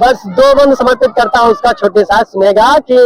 बस 2 बंद समर्पित करता हूँ उसका छोटे सा सुनेगा कि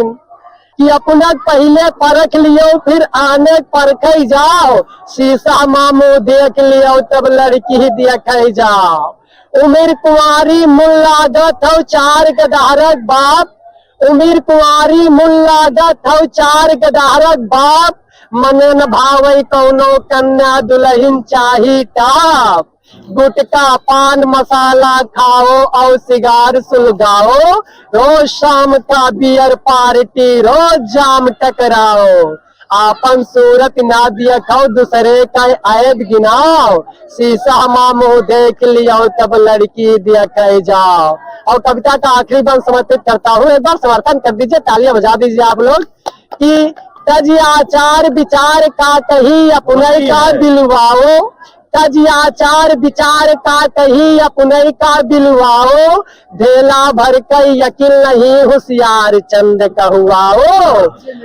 अपना पहले परख लियो फिर आने परख जाओ, शीशा मामू देख लियो तब लड़की देख जाओ। उमिर कुंवारी मूल लागत हो 4 गदारक बाप, उमिर कुंवारी मूल लागत हो 4 गदारक बाप, मने न भावई कौनो कन्या दुल्हन चाही टाप। गुटका पान मसाला खाओ और सिगार सुलगाओ, रोज शाम का बियर पार्टी रोज जाम टकराओ। आपन सूरत ना देखो दूसरे का ऐब गिनाओ, शीशा मामू देख लियो तब लड़की देख जाओ। और कविता का आखिरी बंद समर्पित करता हूँ, एक बार समर्थन कर दीजिए, तालियां बजा दीजिए आप लोग कि तज आचार विचार का कही अपने का दिलवाओ, तज आचार विचार का कही अपने का दिलवाओ, धेला भर कई यकीन नहीं होशियार चंद कहुआओ।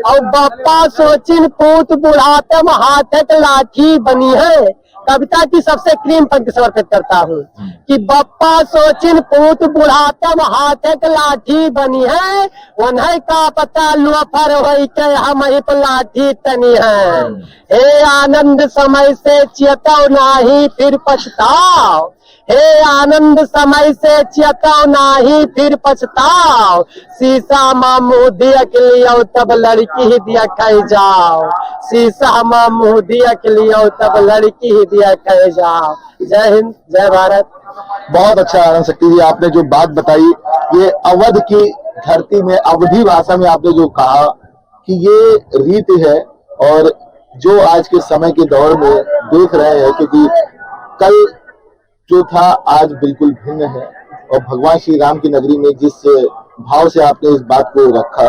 और बप्पा सोचिन पूत बुढ़ाते हाथक लाठी बनी है, कविता की सबसे क्रीम पंक्ति समर्पित करता हूँ कि बप्पा सोचिन पूत बुढ़ातम हाथक लाठी बनी है, उन्हें का पता लुअफर होई के हम हिप लाठी तनी है। हे आनंद समय से चेताओ नाही फिर पछताओ, हे आनंद समय से चेताओ नाही फिर पछताओ, शीशा मामू देख लियो तब लड़की ही देख जाओ, शीशा मामू देख लियो तब लड़की ही देख जाओ। जय हिंद, जय भारत। बहुत अच्छा आनंद शक्ति जी, आपने जो बात बताई, ये अवध की धरती में अवधी भाषा में आपने जो कहा कि ये रीत है, और जो आज के समय के दौर में देख रहे हैं, क्योंकि कल जो था आज बिल्कुल भिन्न है, और भगवान श्री राम की नगरी में जिस भाव से आपने इस बात को रखा,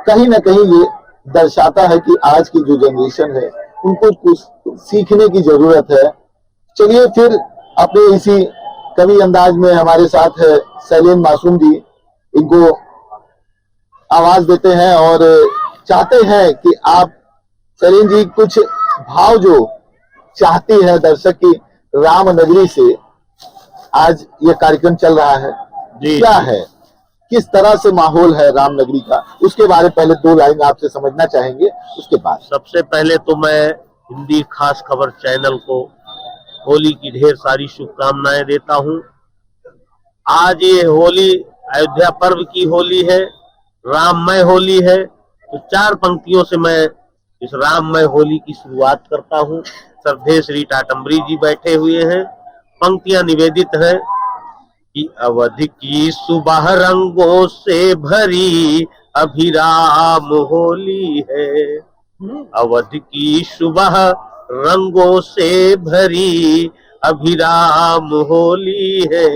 कहीं ना कहीं ये दर्शाता है कि आज की जो जनरेशन है उनको कुछ सीखने की जरूरत है। चलिए फिर अपने इसी कवि अंदाज में हमारे साथ है सलीम मासूम जी, इनको आवाज देते हैं और चाहते हैं कि आप सलीम जी कुछ भाव जो चाहती है दर्शक की राम नगरी से, आज ये कार्यक्रम चल रहा है जी, क्या है, किस तरह से माहौल है राम नगरी का, उसके बारे में पहले 2 लाइन आपसे समझना चाहेंगे, उसके बाद। सबसे पहले तो मैं हिंदी खास खबर चैनल को होली की ढेर सारी शुभकामनाएं देता हूं। आज ये होली अयोध्या पर्व की होली है, राममय होली है, तो 4 पंक्तियों से मैं इस राममय होली की शुरुआत करता हूं। श्रद्धेय श्री टाटम्बरी जी बैठे हुए हैं, पंक्तियां निवेदित हैं कि अवध की सुबह रंगों से भरी अभिराम होली है, अवध की सुबह रंगों से भरी अभिराम होली है,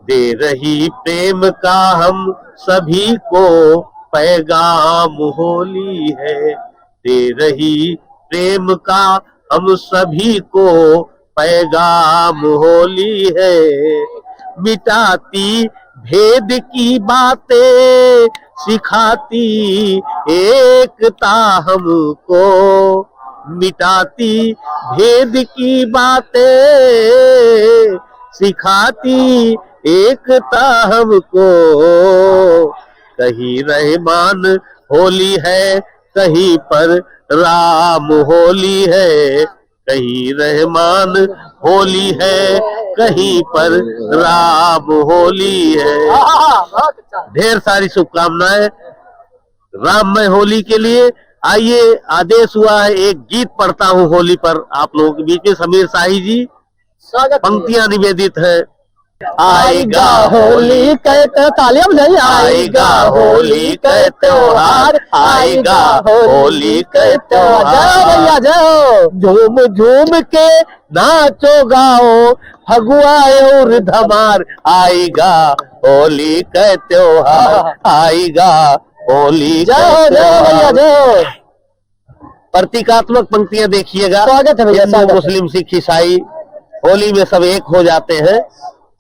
दे रही प्रेम का हम सभी को पैगाम होली है, दे रही प्रेम का हम सभी को पैगाम होली है, मिटाती भेद की बातें सिखाती एकता हमको, मिटाती भेद की बातें सिखाती एकता हमको, कहीं रहमान होली है कहीं पर राम होली है, कहीं रहमान होली है कहीं पर राम होली है। ढेर सारी शुभकामनाएं राममय होली के लिए। आइए, आदेश हुआ है एक गीत पढ़ता हूँ होली पर आप लोगों के बीच में। समीर शाही जी, पंक्तियां निवेदित है। आएगा होली कहते, तालियां बजाइए। आएगा होली के त्योहार, आएगा होली के त्योहार, भैया जाओ झूम झूम के नाचो गाओ फगुआ और धमार, आएगा होली के त्योहार, आएगा होली। जाओ जाओ भैया जाओ। प्रतीकात्मक पंक्तियां देखिएगा। स्वागत है भैया। मुस्लिम सिख ईसाई होली में सब एक हो जाते हैं,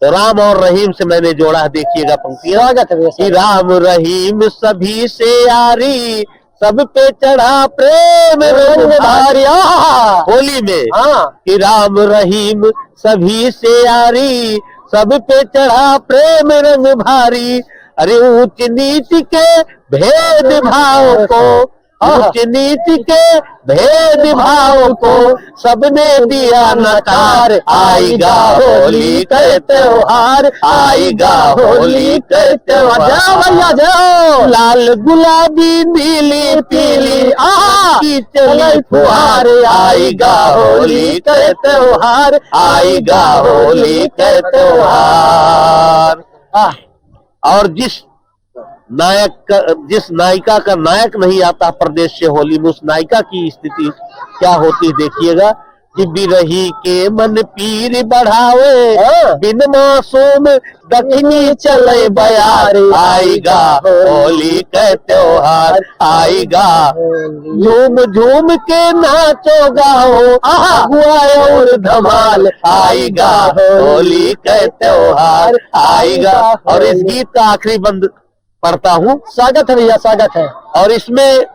तो राम और रहीम से मैंने जोड़ा है, देखिएगा पंक्तियां। स्वागत है भैया। राम रहीम सभी से यारी, सब पे चढ़ा प्रेम रंग धारिया होली में। हाँ, कि राम रहीम सभी से यारी, सब पे चढ़ा प्रेम रंग भारी, अरे ऊंच नीच के भेद भाव को, ऊंच नीच के भेद भाव को सबने दिया नकार। आएगा होली का त्योहार, आएगा होली का त्योहार। जाओ भैया जाओ, लाल गुलाबी नीली पीली की चली फुहार। आएगा होली का त्योहार, आएगा होली का त्योहार। और जिस नायिका का नायक नहीं आता प्रदेश से होली में, उस नायिका की स्थिति क्या होती देखिएगा कि बिरही के मन पीर बढ़ावे, बिन मासूम दक्षिणी चले बयार। आएगा होली का त्योहार, आएगा झूम झूम के नाचो गाओ अगुआ और धमाल। आएगा होली का त्योहार, आएगा। और इस गीत का आखिरी बंद पढ़ता हूँ। स्वागत है भैया, स्वागत है। और इसमें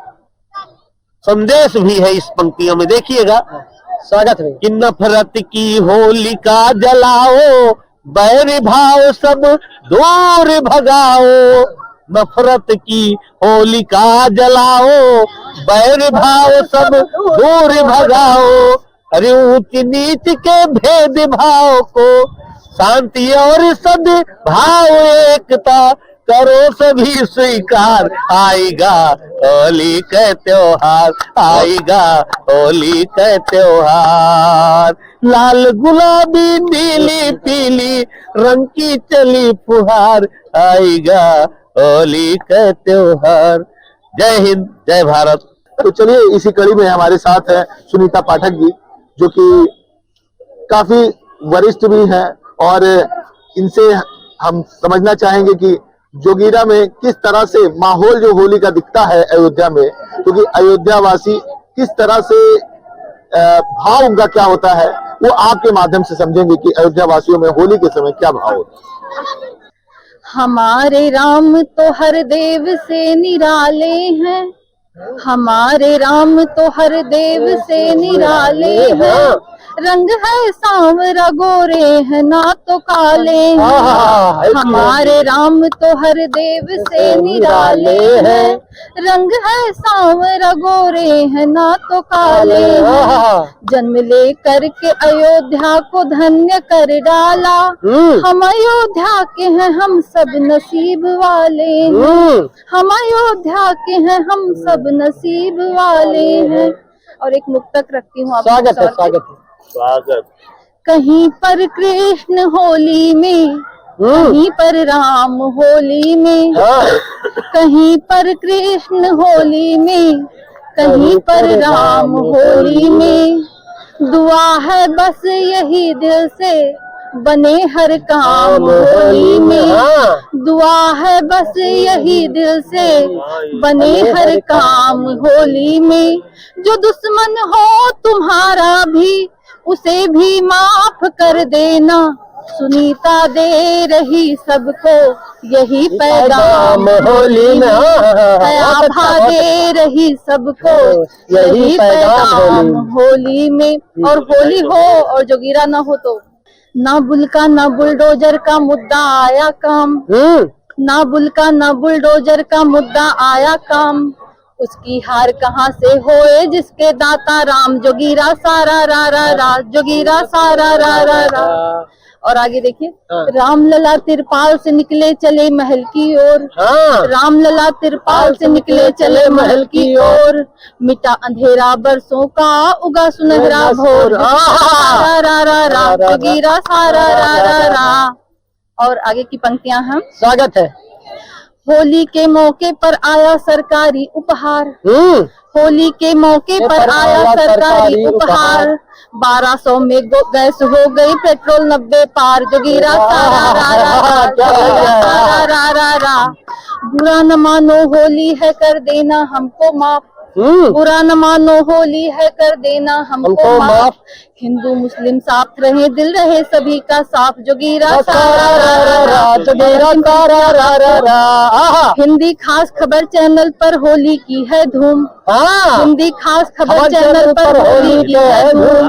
संदेश भी है इस पंक्तियों में, देखिएगा। स्वागत है। कि नफरत की होलिका जलाओ, बैर भाव सब दूर भगाओ। नफरत की होलिका जलाओ, बैर भाव सब दूर भगाओ। अरे ऊंच नीच के भेद भाव को शांति और सद्भाव एकता करो सभी स्वीकार। आएगा होली का त्योहार, आएगा होली का त्योहार। लाल गुलाबी नीली पीली रंग की चली फुहार। आएगा होली का त्योहार। जय हिंद, जय भारत। तो चलिए, इसी कड़ी में हमारे साथ है सुनीता पाठक जी, जो कि काफी वरिष्ठ भी हैं, और इनसे हम समझना चाहेंगे कि जोगीरा में किस तरह से माहौल जो होली का दिखता है अयोध्या में, क्योंकि अयोध्या वासी किस तरह से भाव उनका क्या होता है, वो आपके माध्यम से समझेंगे कि अयोध्या वासियों में होली के समय क्या भाव होता है। हमारे राम तो हर देव से निराले हैं, हमारे राम तो हर देव से निराले हैं। रंग है सांवरा गोरे हैं ना तो काले हैं। हमारे राम तो हर देव से निराले हैं। रंग है सांवरा गोरे हैं ना तो काले हैं। जन्म ले करके अयोध्या को धन्य कर डाला, हम अयोध्या के हैं हम सब नसीब वाले हैं। हम अयोध्या के हैं हम सब नसीब वाले हैं। और एक मुक्तक रखती हूँ। स्वागत है, स्वागत है, स्वागत। कहीं पर कृष्ण होली में, कहीं पर राम होली में, कहीं पर कृष्ण होली में, कहीं पर राम होली में। दुआ है बस यही दिल से बने हर काम होली में। दुआ है बस यही दिल से बने हर काम होली में। जो दुश्मन हो तुम्हारा भी उसे भी माफ कर देना। सुनीता दे रही सबको यही पैगाम होली में। आभा दे रही सबको यही पैगाम होली में। और होली हो और जोगीरा ना हो तो ना बुलका ना बुलडोजर का मुद्दा आया काम। ना बुलका ना बुलडोजर का मुद्दा आया काम। उसकी हार कहाँ से होए जिसके दाता राम। जोगीरा सारा रा रा रा, जोगीरा सारा रा रा रा। और आगे देखिए, राम लला तिरपाल से निकले चले महल की ओर। राम लला तिरपाल से निकले चले महल की ओर। मिटा अंधेरा बरसों का उगा सुनहरा भोर। सारा रा रा रा, जोगीरा सारा रा रा रा। और आगे की पंक्तियां हम। स्वागत है। होली के मौके पर आया सरकारी उपहार। होली के मौके पर आया सरकारी उपहार। 1200 में गैस हो गई पेट्रोल 90 पार। जोगीरा सारा रा रा रा रा रा रा। बुरा न मानो होली है कर देना हमको माफ। बुरा न मानो होली है कर देना हमको माफ। हिंदू मुस्लिम साथ रहे दिल रहे सभी का साफ। जोगीरा हिंदी खास खबर चैनल पर होली की है धूम। हिंदी खास खबर चैनल पर होली की है धूम।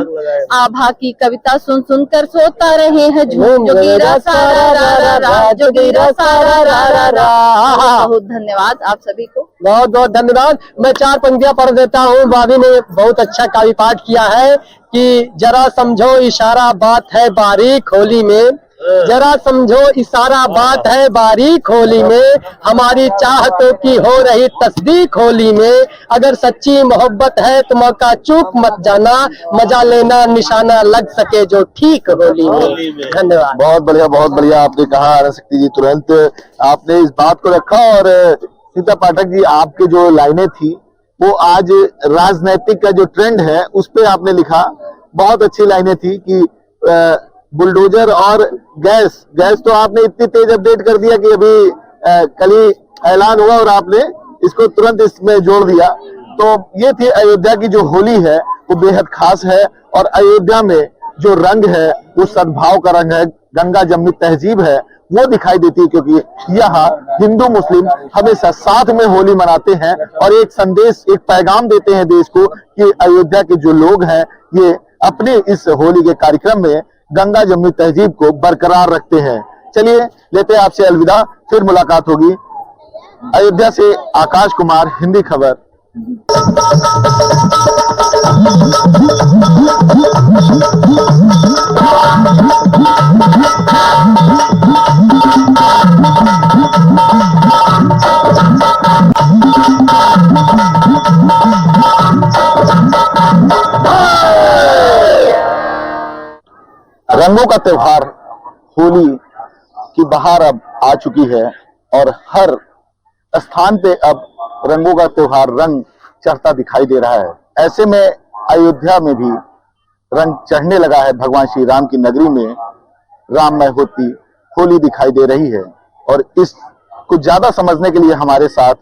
आभा की कविता सुन सुन कर सोता रहे हैं झूम। जोगीरा सारा रा रा जोगीरा सारा रा रा। बहुत धन्यवाद आप सभी को, बहुत बहुत धन्यवाद। मैं 4 पंक्तियां पढ़ देता हूँ। भाभी ने बहुत अच्छा काव्य पाठ किया है कि जरा समझो इशारा बात है बारीक होली में। जरा समझो इशारा बात है बारीक होली में। हमारी चाहतों की हो रही तस्दीक होली में। अगर सच्ची मोहब्बत है तो मौका चूक मत जाना। मजा लेना निशाना लग सके जो ठीक होली में। धन्यवाद। बहुत बढ़िया आपने कहा आनंदशक्ति जी। तुरंत आपने इस बात को रखा। और सीता पाठक जी, आपके जो लाइनें थी वो आज राजनैतिक का जो ट्रेंड है उस पे आपने लिखा। बहुत अच्छी लाइनें थी कि बुलडोजर और गैस तो आपने इतनी तेज अपडेट कर दिया कि अभी कल ही ऐलान हुआ और आपने इसको तुरंत इसमें जोड़ दिया। तो ये थी अयोध्या की जो होली है वो बेहद खास है। और अयोध्या में जो रंग है वो सद्भाव का रंग है, गंगा जमुनी तहजीब है वो दिखाई देती है। क्योंकि यहाँ हिंदू मुस्लिम हमेशा साथ में होली मनाते हैं और एक संदेश, एक पैगाम देते हैं देश को कि अयोध्या के जो लोग हैं ये अपने इस होली के कार्यक्रम में गंगा जमुनी तहजीब को बरकरार रखते हैं। चलिए लेते हैं आपसे अलविदा, फिर मुलाकात होगी। अयोध्या से आकाश कुमार, हिंदी खबर। रंगों का त्योहार होली की बहार अब आ चुकी है और हर स्थान पे अब रंगों का त्योहार रंग चढ़ता दिखाई दे रहा है। ऐसे में अयोध्या में भी रंग चढ़ने लगा है। भगवान श्री राम की नगरी में राममय होती होली दिखाई दे रही है। और इस कुछ ज्यादा समझने के लिए हमारे साथ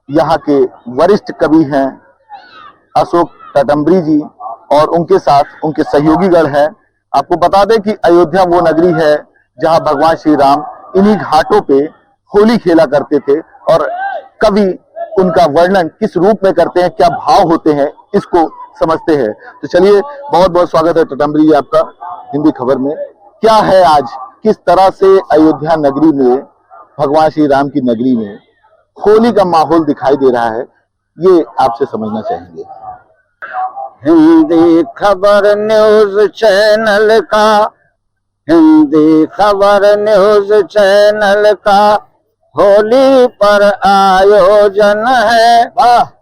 यहाँ के वरिष्ठ कवि हैं अशोक टटम्बरी जी और उनके साथ उनके सहयोगीगण हैं। आपको बता दें कि अयोध्या वो नगरी है जहां भगवान श्री राम इन्हीं घाटों पे होली खेला करते थे। और कवि उनका वर्णन किस रूप में करते हैं, क्या भाव होते हैं, इसको समझते हैं। तो चलिए, बहुत बहुत स्वागत है टटम्बरी जी आपका हिंदी खबर में। क्या है आज, किस तरह से अयोध्या नगरी में, भगवान श्री राम की नगरी में होली का माहौल दिखाई दे रहा है, ये आपसे समझना चाहेंगे। हिंदी खबर न्यूज चैनल का, हिंदी खबर न्यूज चैनल का होली पर आयोजन है।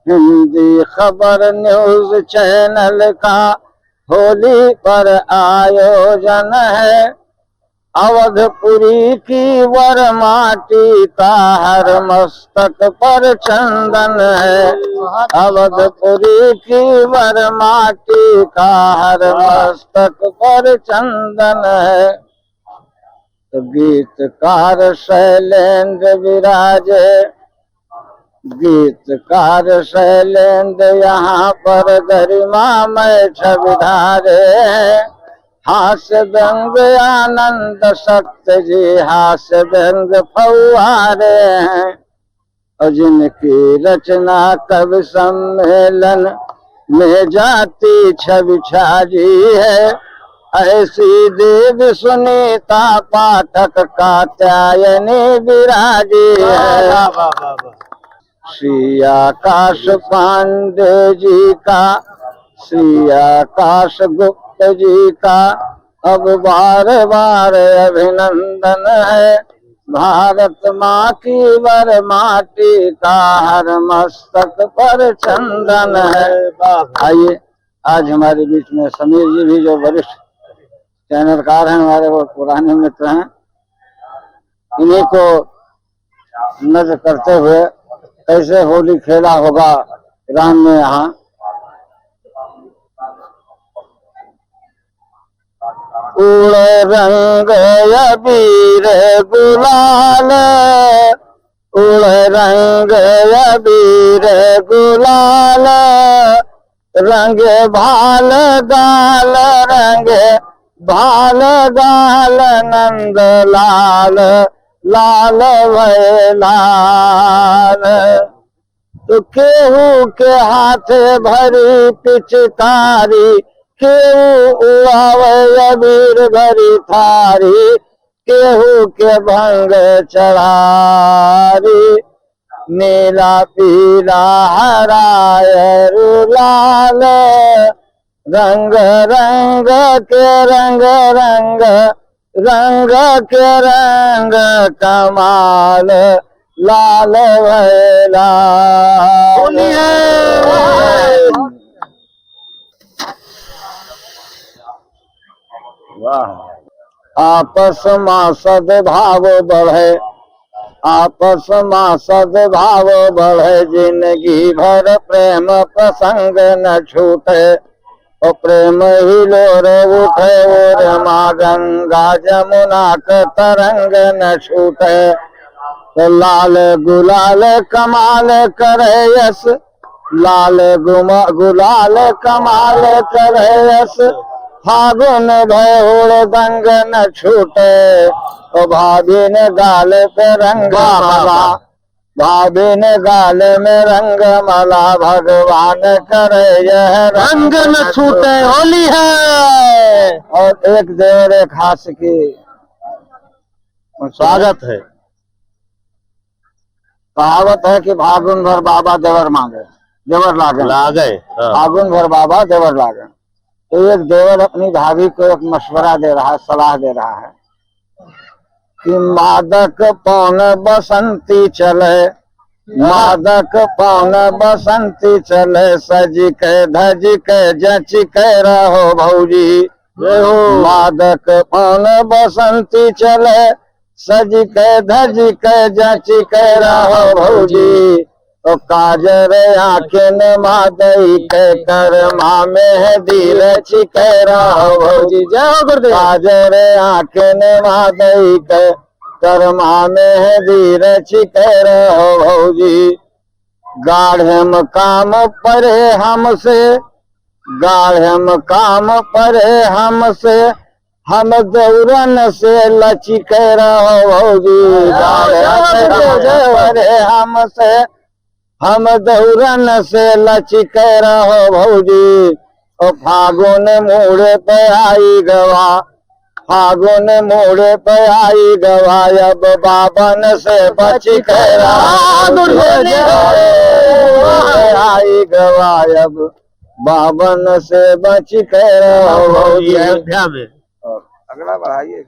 हिंदी खबर न्यूज चैनल का होली पर आयोजन है। अवधपुरी की वरमाटी का हर मस्तक पर चंदन है। अवधपुरी की वरमाटी का हर मस्तक पर चंदन है। गीतकार शैलेंद्र विराजे, गीतकार शैलेंद्र यहाँ पर गरिमामय छवि धारे हैं। हास्य व्यंग आनंद सत्य जी हास्य व्यंग फौहारे हैं। और जिनकी रचना कवि सम्मेलन में जाती छवि छाजी है। ऐसी देवी सुनीता पाठक कात्यायनी विराजी है। श्री आकाश पांडे जी का, श्री आकाश गुप्त जी का अब बार बार अभिनंदन है। भारत माँ की वरमाटी का हर मस्तक पर चंदन है। आइए, आज हमारे बीच में समीर जी भी जो वरिष्ठ चैनलकार हैं, हमारे वो पुराने मित्र हैं, इन्हीं को नजर करते हुए कैसे होली खेला होगा राम ने यहाँ। उड़ रंग अबीर गुलाल उड़ रंग अबीर गुलाल, रंग भाल गाल, रंग भाल गाल, नंद लाल लाल भय लाल। तो केहू के हाथे भरी पिचकारी, केहू उड़ावे अबीर भरी थारी, केहू के भंग चढ़ारी। नीला पीला हराय लाल, रंग रंग के रंग रंग, रंग के रंग कमाल, लाल भय लाल। आपस में सद्भाव बढ़े, आपस में सद्भाव बढ़े, जिंदगी भर प्रेम प्रसंग न छूटे। और प्रेम ही लोर उठे, और माँ गंगा जमुना का तरंग न छूटे। तो लाल गुलाल कमाल करे यस, लाल गुलाल कमाल करे यस, फागुन भय हुड़दंग न छूटे। तो भाभी ने गाल पे रंग मला, भाभी ने गाल में रंग मला, भगवान करे यह रंग न छूटे, होली है। और एक देवर एक हास की स्वागत है। कहावत है कि फागुन भर बाबा देवर मांगे, देवर लागे लागे। हाँ। फागुन भर बाबा देवर लागे। तो एक देवर अपनी भाभी को एक मशवरा दे रहा है, सलाह दे रहा है कि मादक पौन बसंती चले, मादक पौन बसंती चले, सज के धज के जच के रहो भौजी। मादक पौन बसंती चले, सज के धज के जच के रहो भौजी। तो काजर आँखें मादई के करमा मेहंदी रच के रहो भौजी। जय गुरुदेव। काजर आँखें मादई के करमा मेहंदी रच के रहो भौजी। गाढ़म काम परे हमसे, गाढ़म काम परे हमसे, हम दौरन से लचिक रहो भौजी। गाढ़म परे हमसे, हम दौरन से लचिक रहो भौजी। और फागुन मोड़े पे आई गवा, फागुन मोड़े पे आई गवा, अब बाबन से बच के रहो। आई गवा अब बाबन से बच के रहो भौजी। अयोध्या में अगला बढ़ाइए।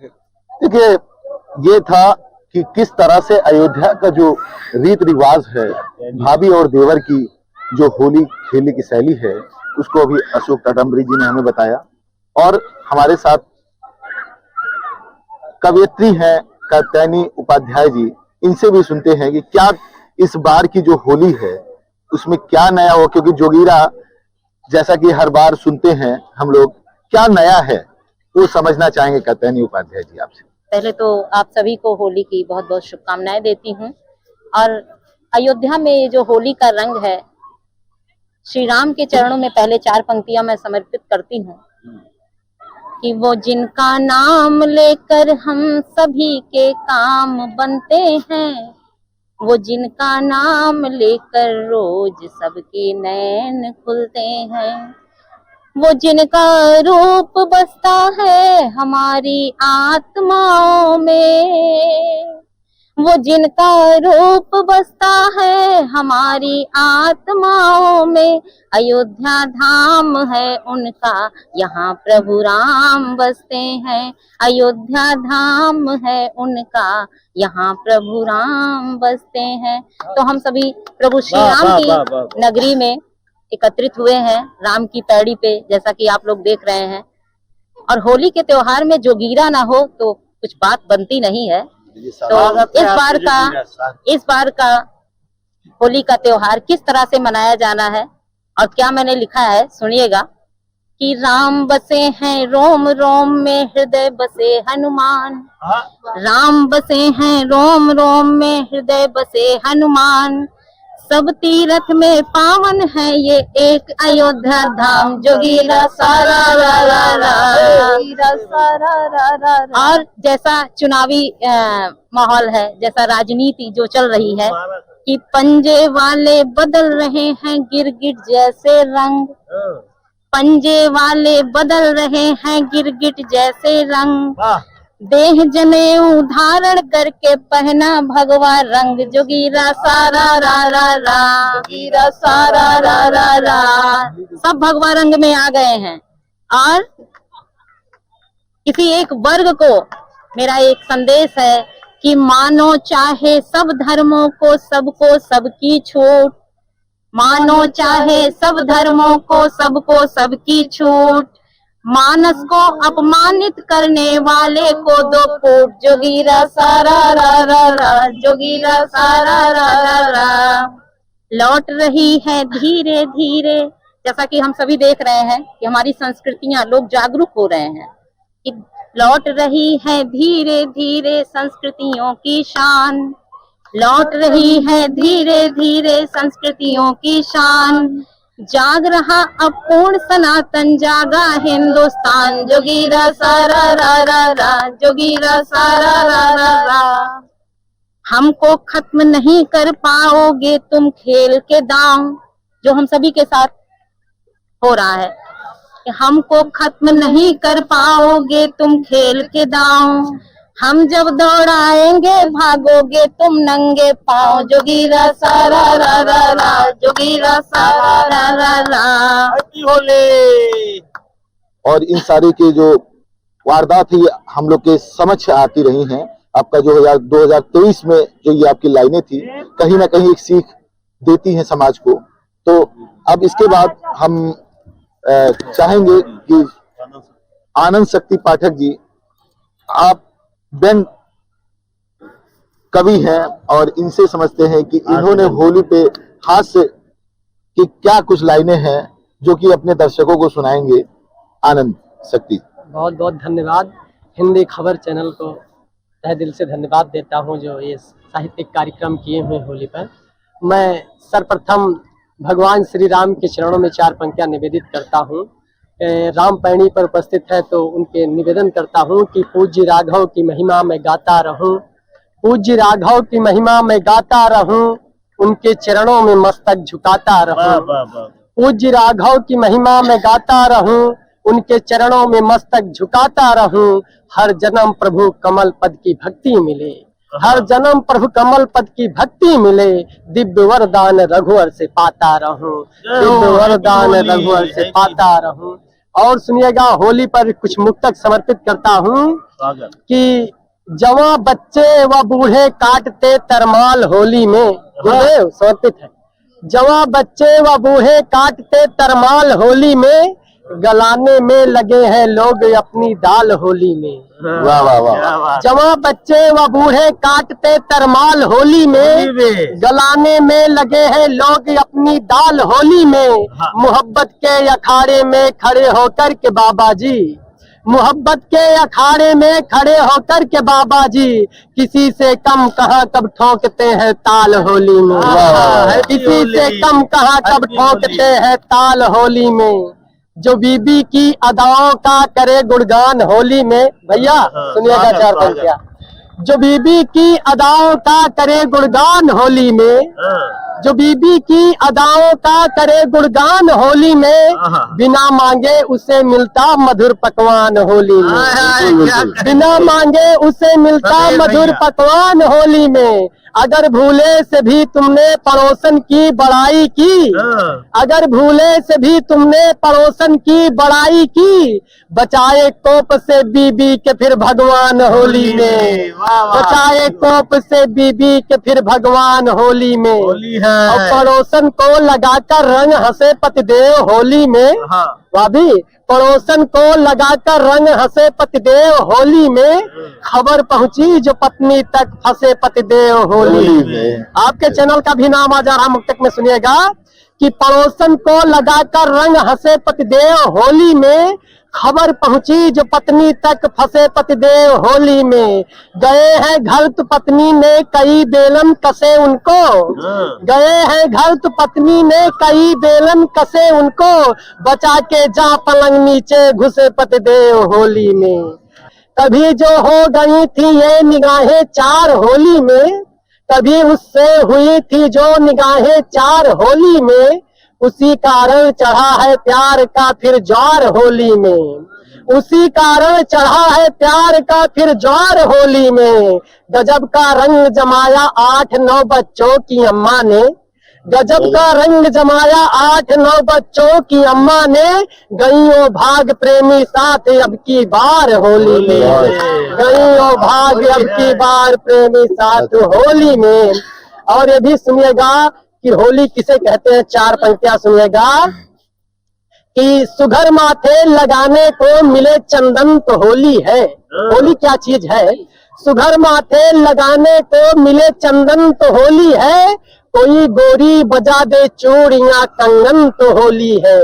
देखिए, ये था कि किस तरह से अयोध्या का जो रीत रिवाज है, भाभी और देवर की जो होली खेलने की शैली है, उसको अभी अशोक टाटाम्बरी जी ने हमें बताया। और हमारे साथ कवयित्री हैं कात्यायनी उपाध्याय जी, इनसे भी सुनते हैं कि क्या इस बार की जो होली है उसमें क्या नया हो, क्योंकि जोगीरा जैसा कि हर बार सुनते हैं हम लोग, क्या नया है वो समझना चाहेंगे कात्यायनी उपाध्याय जी आपसे। पहले तो आप सभी को होली की बहुत बहुत शुभकामनाएं देती हूँ। और अयोध्या में ये जो होली का रंग है, श्री राम के चरणों में पहले 4 पंक्तियां मैं समर्पित करती हूँ कि वो जिनका नाम लेकर हम सभी के काम बनते हैं, वो जिनका नाम लेकर रोज सबके नैन खुलते हैं, वो जिनका रूप बसता है हमारी आत्माओं में, वो जिनका रूप बसता है हमारी आत्माओं में, अयोध्या धाम है उनका यहाँ प्रभु राम बसते हैं, अयोध्या धाम है उनका यहाँ प्रभु राम बसते हैं। तो हम सभी प्रभु श्री राम की नगरी में एकत्रित हुए हैं, राम की पैड़ी पे, जैसा कि आप लोग देख रहे हैं। और होली के त्योहार में जोगीरा ना हो तो कुछ बात बनती नहीं है। तो इस बार का होली का त्योहार किस तरह से मनाया जाना है और क्या मैंने लिखा है, सुनिएगा। कि राम बसे हैं रोम रोम में, हृदय बसे हनुमान। राम बसे हैं रोम रोम में, हृदय बसे हनुमान। सब तीर्थ में पावन है ये एक अयोध्या धाम। जोगीरा सारा रा रा रा, जोगीरा सारा रा रा रा। और जैसा चुनावी माहौल है, जैसा राजनीति जो चल रही है कि पंजे वाले बदल रहे हैं गिरगिट जैसे रंग। पंजे वाले बदल रहे हैं गिरगिट जैसे रंग। देह जनेऊ धारण करके पहना भगवा रंग। जोगीरा सारा रा रा रा, जोगीरा सारा रा रा रा। सब भगवा रंग में आ गए हैं। और किसी एक वर्ग को मेरा एक संदेश है कि मानो चाहे सब धर्मों को, सबको सबकी छूट। मानो चाहे सब धर्मों को, सबको सबकी छूट। मानस को अपमानित करने वाले को 2 फूट। जोगीरा सारा रा रा रा, जोगीरा सारा रा रा रा। लौट रही है धीरे धीरे, जैसा कि हम सभी देख रहे हैं कि हमारी संस्कृतियां, लोग जागरूक हो रहे हैं कि लौट रही है धीरे धीरे संस्कृतियों की शान। लौट रही है धीरे धीरे संस्कृतियों की शान। जाग रहा अब पूर्ण सनातन, जागा हिंदुस्तान। जोगीरा सारा रा रा रा, जोगीरा सारा रा रा रा। हमको खत्म नहीं कर पाओगे तुम खेल के दांव, जो हम सभी के साथ हो रहा है कि हमको खत्म नहीं कर पाओगे तुम खेल के दांव। हम जब दौड़ाएंगे भागोगे तुम नंगे पाँव। जोगीरा सारा रा रा रा, जोगीरा सारा रा रा रा। और इन सारे के जो वारदात ही हम लोग के समझ आती रही हैं। आपका जो 2023 में जो ये आपकी लाइनें थी, कहीं ना कहीं एक सीख देती हैं समाज को। तो अब इसके बाद हम चाहेंगे कि आनंद शक्ति पाठक जी, आप व्यंग कवि हैं और इनसे समझते हैं कि इन्होंने होली पे हास्य की क्या कुछ लाइनें हैं जो कि अपने दर्शकों को सुनाएंगे। आनंद शक्ति। बहुत बहुत धन्यवाद। हिंदी खबर चैनल को तहे दिल से धन्यवाद देता हूं जो ये साहित्यिक कार्यक्रम किए हुए होली पर। मैं सर्वप्रथम भगवान श्री राम के चरणों में 4 पंक्तियां निवेदित करता हूं। राम पैणी पर उपस्थित है तो उनके निवेदन करता हूं कि पूज्य राघव की महिमा में गाता रहूं। पूज्य राघव की महिमा में गाता रहूं, उनके चरणों में मस्तक झुकाता रहूं। पूज्य राघव की महिमा में गाता रहूं, उनके चरणों में मस्तक झुकाता रहूं। हर जन्म प्रभु कमल पद की भक्ति मिले, हर जन्म प्रभु कमल पद की भक्ति मिले। दिव्य वरदान रघुवर से पाता रहूं, दिव्य वरदान रघुवर से पाता रहूं। और सुनिएगा, होली पर कुछ मुक्तक समर्पित करता हूं कि जवां बच्चे व बूढ़े काटते तरमाल होली में। गुरुदेव समर्पित है। जवां बच्चे व बूढ़े काटते तरमाल होली में, गलाने में लगे हैं लोग अपनी दाल होली में। वाह वाह वाह। जवां बच्चे व बूढ़े काटते तरमाल होली में, गलाने में लगे हैं लोग अपनी दाल होली में। मोहब्बत के अखाड़े में खड़े होकर के बाबा जी, मोहब्बत के अखाड़े में खड़े होकर के बाबा जी, किसी से कम कहाँ कब ठोकते हैं ताल होली में। किसी से कम कहाँ कब ठोकते हैं ताल होली में। जो बीबी की अदाओं का करे गुणगान होली में। भैया सुनिएगा 4 पंक्तियां। जो बीबी की अदाओं का करे गुणगान होली में, जो बीबी की अदाओं का करे गुणगान होली में, बिना मांगे उसे मिलता मधुर पकवान होली में। बिना मांगे उसे मिलता मधुर पकवान होली में। अगर भूले से भी तुमने पड़ोसन की बड़ाई की, अगर भूले से भी तुमने पड़ोसन की बड़ाई की, बचाए कोप से बीबी के फिर भगवान होली में। बचाए कोप से बीबी के फिर भगवान होली में। और पड़ोसन को लगाकर रंग हंसे पतिदेव होली में। भाभी, पड़ोसन को लगाकर रंग हंसे पतिदेव होली में। खबर पहुंची जो पत्नी तक फंसे पतिदेव होली में। आपके चैनल का भी नाम आ जा रहा मुक्तक में, सुनिएगा कि पड़ोसन को लगाकर रंग हंसे पतिदेव होली में, खबर पहुंची जो पत्नी तक फंसे पतिदेव होली में। गए हैं घर तो पत्नी ने कई बेलन कसे उनको, गए हैं घर तो पत्नी ने कई बेलन कसे उनको, बचा के जा पलंग नीचे घुसे पतिदेव होली में। तभी जो हो गई थी ये निगाहें चार होली में, तभी उससे हुई थी जो निगाहें चार होली में, उसी कारण चढ़ा है प्यार का फिर ज्वार होली में, उसी कारण चढ़ा है प्यार का फिर ज्वार होली में। गजब का रंग जमाया 8-9 बच्चों की अम्मा ने, गजब का रंग जमाया 8-9 बच्चों की अम्मा ने, गईयों भाग प्रेमी साथ अब की बार होली में, गईयों भाग अब की बार प्रेमी साथ होली में। और ये भी सुनिएगा कि होली किसे कहते हैं, 4 पंक्तियां सुनिएगा कि सुघर माथे लगाने को मिले चंदन तो होली है। होली क्या चीज है? सुघर माथे लगाने को मिले चंदन तो होली है, कोई गोरी बजा दे चूड़ियां कंगन तो होली है।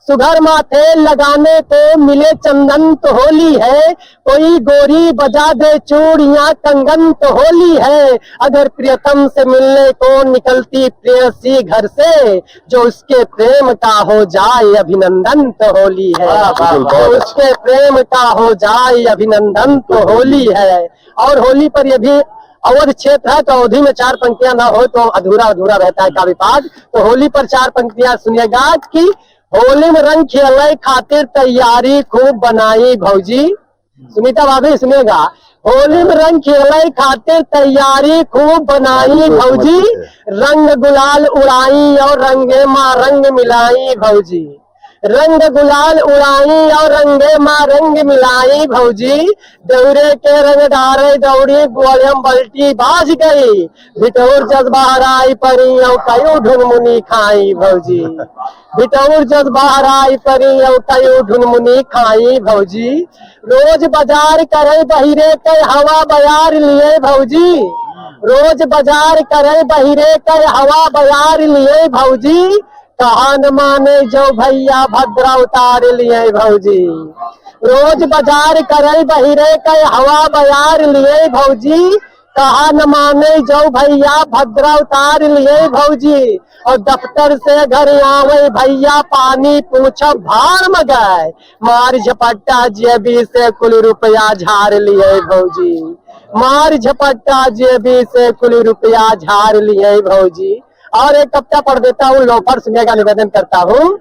सुघर माथे लगाने को मिले चंदन तो होली है, कोई गोरी बजा दे चूड़ियां कंगन तो होली है। अगर प्रियतम से मिलने को निकलती प्रेयसी घर से, जो उसके प्रेम का हो जाए अभिनंदन तो होली है, जो उसके प्रेम का हो जाए अभिनंदन तो होली है। और होली पर ये भी अवध क्षेत्र है तो अवधि में 4 पंक्तियां ना हो तो अधूरा अधूरा रहता है काव्य पाठ। तो होली पर 4 पंक्तियां सुनिएगा कि होली में रंग खेलने खातिर तैयारी खूब बनाई भौजी। सुनीता भाभी सुनिएगा, होली में रंग खेलने खातिर तैयारी खूब बनाई भौजी, रंग गुलाल उड़ाई और रंगे माँ रंग मिलाई भौजी, रंग गुलाल उड़ाई और रंगे माँ रंग मिलाई भौजी। दौरे के रंग डारे दौड़ी गोलम बल्टी बाज गई, भिटौर जज्बाराई परी और कयो ढुनमुनी खाई भौजी, भिटौर जज्बाराई परी और कयो ढुनमुनी खाई भौजी। रोज बाजार करे बहिरे के हवा बयार लिए भौजी, रोज बाजार करे बहिरे के हवा बयार लिए भौजी, कहा न माने जो भैया भद्रा उतार लिए भौजी। रोज बाजार करे बहिरे के हवा बयार लिए भौजी, कहा न माने जो भैया भद्रा उतार लिए भौजी। और दफ्तर से घर आवे भैया पानी पूछो भार में गए, मार झपट्टा जेबी से कुल रुपया झाड़ लिए भौजी, मार झपट्टा जेबी से कुल रुपया झाड़ लिए भौजी। और एक कविता पढ़ देता हूँ, लोफर सुनिएगा, निवेदन करता हूँ।